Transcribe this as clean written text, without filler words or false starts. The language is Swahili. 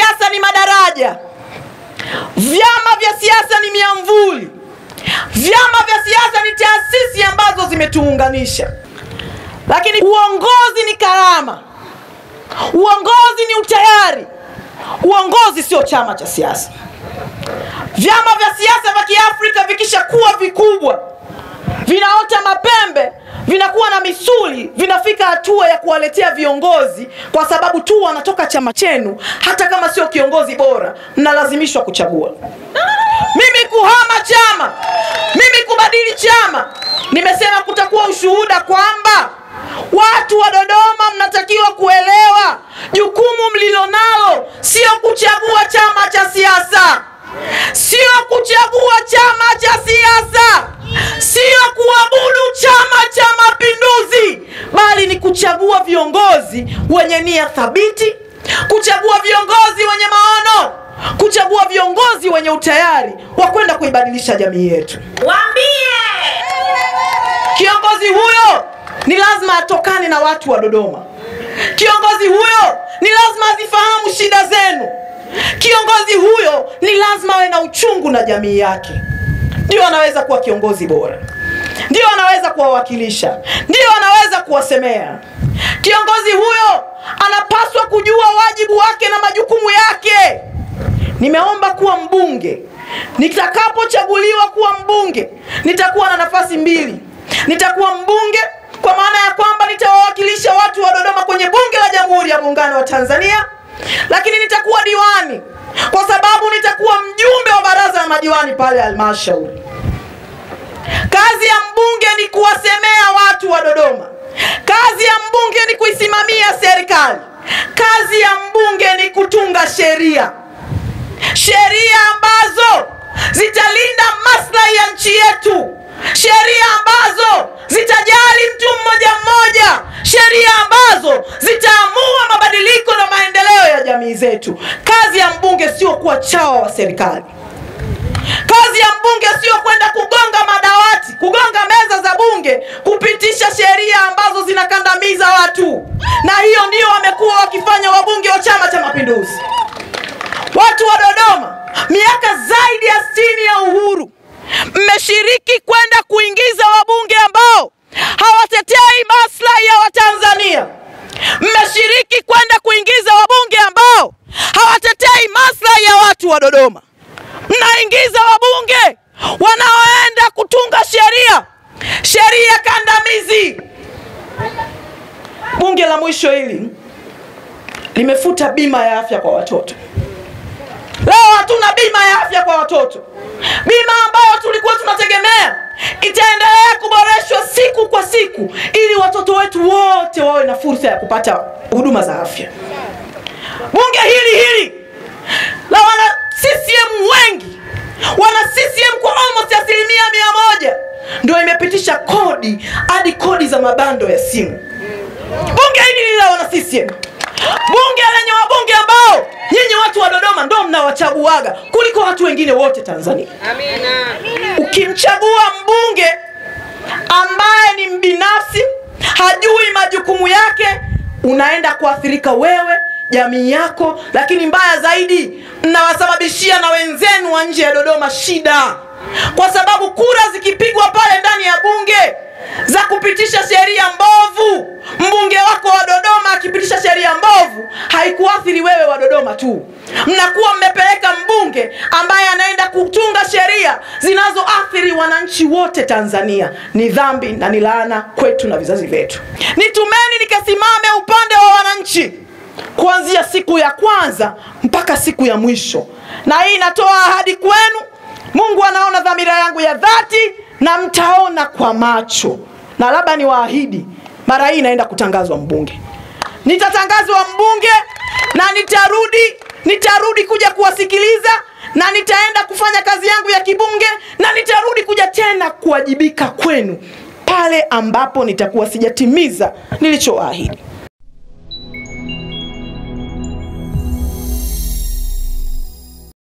siasa ni madaraja. Vyama vya siasa ni miamvuli. Vyama vya siasa ni taasisi ambazo zimetuunganisha. Lakini uongozi ni karama. Uongozi ni utayari. Uongozi sio chama cha siasa. Vyama vya siasa vya Kiafrika vikishakuwa vikubwa, vinaota mapembe, vinakuwa na misuli, vinafika hatua ya kuwaletea viongozi kwa sababu tu wanatoka chama chenu. Hata kama sio kiongozi bora, mnalazimishwa kuchagua. Mimi kuhama chama, mimi kubadili chama, nimesema kutakuwa ushuhuda kwamba watu wa Dodoma mnatakiwa kuelewa jukumu mlilonalo sio kuchagua chama cha siasa. Sio kuchagua chama cha siasa, sio kuabudu Chama cha Mapinduzi, bali ni kuchagua viongozi wenye nia thabiti, kuchagua viongozi wenye maono, kuchagua viongozi wenye utayari wa kwenda kuibadilisha jamii yetu. Waambie kiongozi huyo ni lazima atokane na watu wa Dodoma. Kiongozi huyo ni lazima azifahamu shida zenu. Kiongozi huyo ni lazima awe na uchungu na jamii yake. Ndio anaweza kuwa kiongozi bora. Ndio anaweza kuwawakilisha. Ndio anaweza kuwasemea. Kiongozi huyo anapaswa kujua wajibu wake na majukumu yake. Nimeomba kuwa mbunge. Nitakapochaguliwa kuwa mbunge, nitakuwa na nafasi mbili. Nitakuwa mbunge kwa maana ya kwamba nitawawakilisha watu wa Dodoma kwenye bunge la Jamhuri ya Muungano wa Tanzania. Lakini nitakuwa diwani kwa sababu nitakuwa mjumbe wa baraza la madiwani pale halmashauri. Kazi ya mbunge ni kuwasemea watu wa Dodoma. Kazi ya mbunge ni kuisimamia serikali. Kazi ya mbunge ni kutunga sheria. Sheria ambazo zitalinda maslahi ya nchi yetu. Sheria ambazo zitajali mtu mmoja mmoja. Sheria ambazo zitaamua mabadiliko na maendeleo ya jamii zetu. Kazi ya mbunge sio kuwa chawa wa serikali. Kazi ya mbunge sio kwenda kugonga madawati, kugonga meza za bunge, kupitisha sheria ambazo zinakandamiza watu. Na hiyo ndio wamekuwa wakifanya wabunge wa Chama cha Mapinduzi. Watu wa Dodoma, miaka zaidi ya 60 ya uhuru, mmeshiriki kwenda kuingiza wabunge ambao hawatetei maslahi ya Watanzania. Mmeshiriki kwenda kuingiza wabunge ambao hawatetei maslahi ya watu wa Dodoma. Mnaingiza wabunge wanaoenda kutunga sheria kandamizi. Bunge la mwisho hili limefuta bima ya afya kwa watoto. Leo hatuna bima ya afya kwa watoto. Bima ambayo tulikuwa tunategemea itaendelea kuboreshwa siku kwa siku ili watoto wetu wote wawe na fursa ya kupata huduma za afya. Bunge hili la wana CCM wengi, wana CCM kwa almost 100% ndio imepitisha kodi hadi kodi za mabando ya simu. Bunge hili la wana CCM, bunge lenye wabunge ambao nyinyi watu wa Dodoma ndio mnawachaguaga kuliko watu wengine wote Tanzania. Amina. Ukimchagua mbunge ambaye ni mbinafsi, hajui majukumu yake, unaenda kuathirika wewe, jamii yako, lakini mbaya zaidi mnawasababishia na wenzenu wa nje ya Dodoma shida. Kwa sababu kura zikipigwa pale ndani ya bunge za kupitisha sheria mbovu, mbunge wako wa Dodoma akipitisha sheria mbovu, haikuathiri wewe wa Dodoma tu. Mnakuwa mmepeleka mbunge ambaye anaenda kutunga sheria zinazoathiri wananchi wote Tanzania. Ni dhambi na ni laana kwetu na vizazi vyetu. Nitumeni nikasimame upande wa wananchi kuanzia siku ya kwanza mpaka siku ya mwisho. Na hii natoa ahadi kwenu. Mungu anaona dhamira yangu ya dhati na mtaona kwa macho. Na labda ni waahidi, mara hii naenda kutangazwa mbunge. Nitatangazwa mbunge na nitarudi kuja kuwasikiliza, na nitaenda kufanya kazi yangu ya kibunge, na nitarudi kuja tena kuwajibika kwenu pale ambapo nitakuwa sijatimiza nilichoahidi.